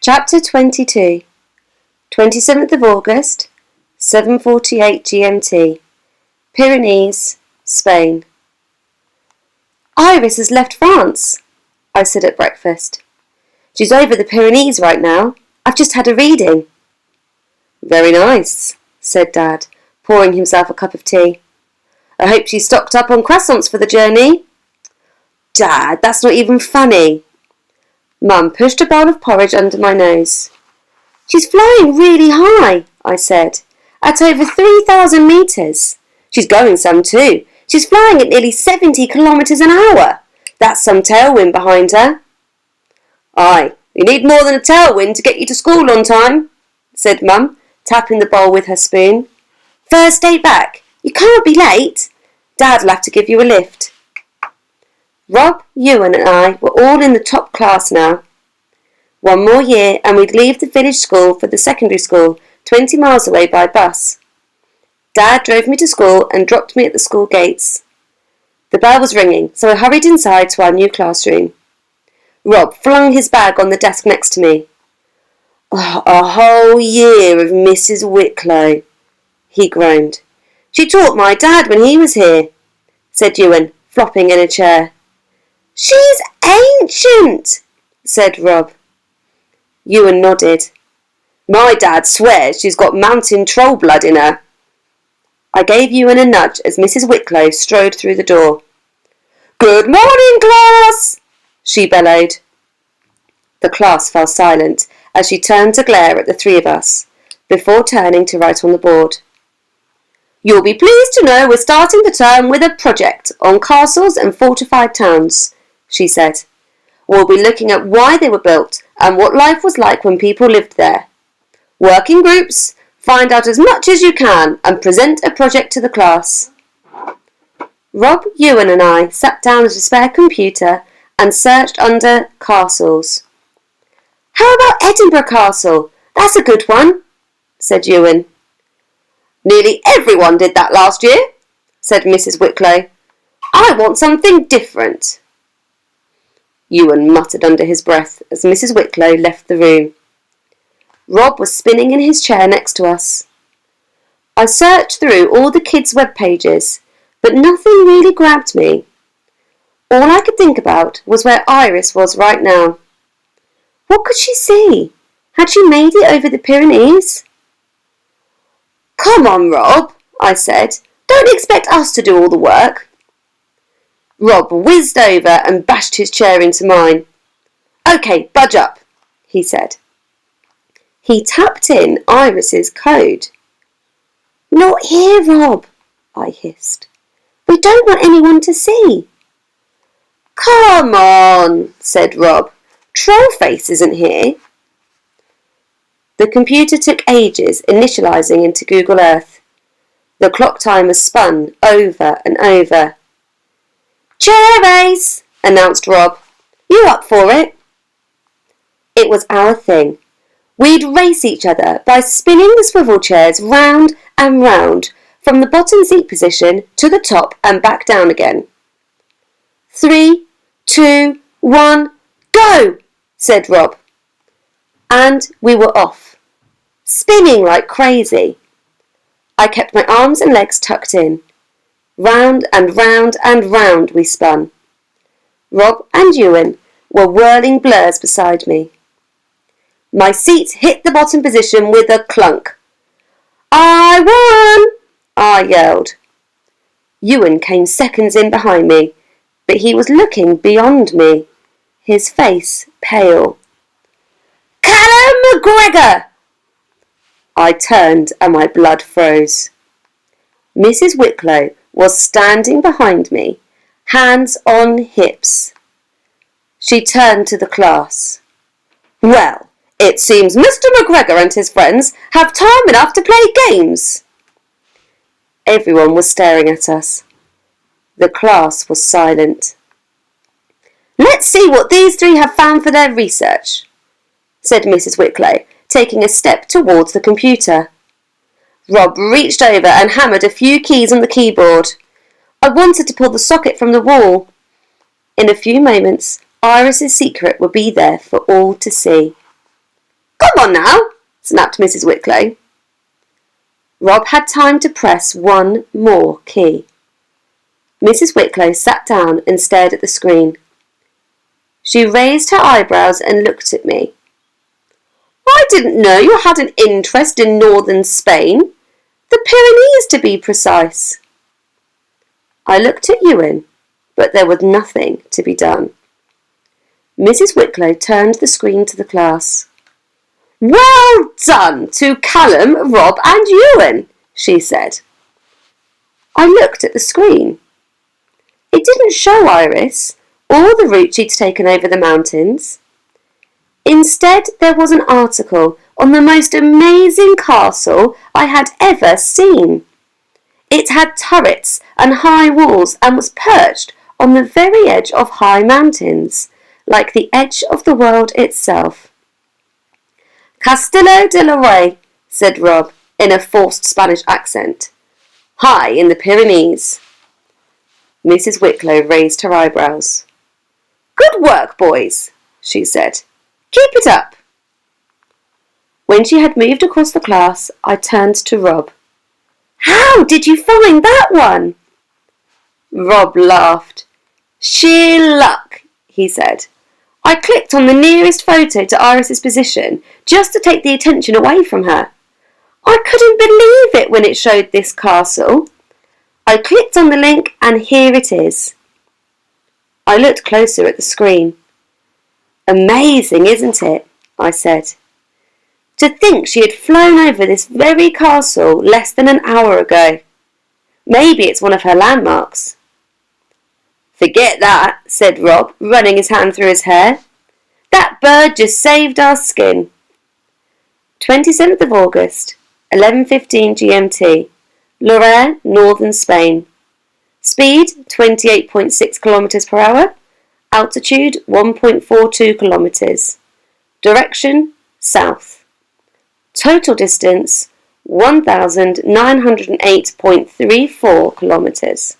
Chapter 22, 27th of August, 7:48 GMT, Pyrenees, Spain. Iris has left France, I said at breakfast. She's over the Pyrenees right now. I've just had a reading. Very nice, said Dad, pouring himself a cup of tea. I hope she's stocked up on croissants for the journey. Dad, that's not even funny. Mum pushed a bowl of porridge under my nose. She's flying really high, I said, at over 3,000 metres. She's going some too. She's flying at nearly 70 kilometres an hour. That's some tailwind behind her. Aye, you need more than a tailwind to get you to school on time, said Mum, tapping the bowl with her spoon. First day back. You can't be late. Dad'll have to give you a lift. Rob, Ewan and I were all in the top class now. One more year and we'd leave the village school for the secondary school 20 miles away by bus. Dad drove me to school and dropped me at the school gates. The bell was ringing, so I hurried inside to our new classroom. Rob flung his bag on the desk next to me. Oh, a whole year of Mrs. Wicklow, he groaned. She taught my dad when he was here, said Ewan, flopping in a chair. She's ancient, said Rob. Ewan nodded. My dad swears she's got mountain troll blood in her. I gave Ewan a nudge as Mrs. Wicklow strode through the door. Good morning, class, she bellowed. The class fell silent as she turned to glare at the three of us, before turning to write on the board. You'll be pleased to know we're starting the term with a project on castles and fortified towns, she said. We'll be looking at why they were built and what life was like when people lived there. Work in groups, find out as much as you can and present a project to the class. Rob, Ewan and I sat down at a spare computer and searched under castles. How about Edinburgh Castle? That's a good one, said Ewan. Nearly everyone did that last year, said Mrs. Wicklow. I want something different. Ewan muttered under his breath as Mrs. Wicklow left the room. Rob was spinning in his chair next to us. I searched through all the kids' web pages, but nothing really grabbed me. All I could think about was where Iris was right now. What could she see? Had she made it over the Pyrenees? Come on, Rob, I said. Don't expect us to do all the work. Rob whizzed over and bashed his chair into mine. OK, budge up, he said. He tapped in Iris's code. Not here, Rob, I hissed. We don't want anyone to see. Come on, said Rob. Trollface isn't here. The computer took ages initialising into Google Earth. The clock timer spun over and over. Chair race, announced Rob. You up for it? It was our thing. We'd race each other by spinning the swivel chairs round and round from the bottom seat position to the top and back down again. 3, 2, 1, go, said Rob. And we were off, spinning like crazy. I kept my arms and legs tucked in. Round and round and round we spun. Rob and Ewan were whirling blurs beside me. My seat hit the bottom position with a clunk. I won, I yelled. Ewan came seconds in behind me, but he was looking beyond me, his face pale. Callum McGregor! I turned and my blood froze. Mrs. Wicklow was standing behind me, hands on hips. She turned to the class. Well, it seems Mr. McGregor and his friends have time enough to play games. Everyone was staring at us. The class was silent. Let's see what these three have found for their research, said Mrs. Wicklow, taking a step towards the computer. Rob reached over and hammered a few keys on the keyboard. I wanted to pull the socket from the wall. In a few moments, Iris's secret would be there for all to see. Come on now, snapped Mrs. Wicklow. Rob had time to press one more key. Mrs. Wicklow sat down and stared at the screen. She raised her eyebrows and looked at me. I didn't know you had an interest in northern Spain. The Pyrenees, to be precise. I looked at Ewan, but there was nothing to be done. Mrs. Wicklow turned the screen to the class. Well done to Callum, Rob and Ewan, she said. I looked at the screen. It didn't show Iris or the route she'd taken over the mountains. Instead, there was an article on the most amazing castle I had ever seen. It had turrets and high walls and was perched on the very edge of high mountains, like the edge of the world itself. Castillo de la Rey, said Rob, in a forced Spanish accent. High in the Pyrenees. Mrs. Wicklow raised her eyebrows. Good work, boys, she said. Keep it up. When she had moved across the class, I turned to Rob. How did you find that one? Rob laughed. Sheer luck, he said. I clicked on the nearest photo to Iris's position just to take the attention away from her. I couldn't believe it when it showed this castle. I clicked on the link and here it is. I looked closer at the screen. Amazing, isn't it? I said. To think she had flown over this very castle less than an hour ago. Maybe it's one of her landmarks. Forget that, said Rob, running his hand through his hair. That bird just saved our skin. 27th of August, 11:15 GMT, Lorraine, northern Spain. Speed 28.6 kilometers per hour. Altitude 1.42 kilometers. Direction south. Total distance 1,908.34 kilometers.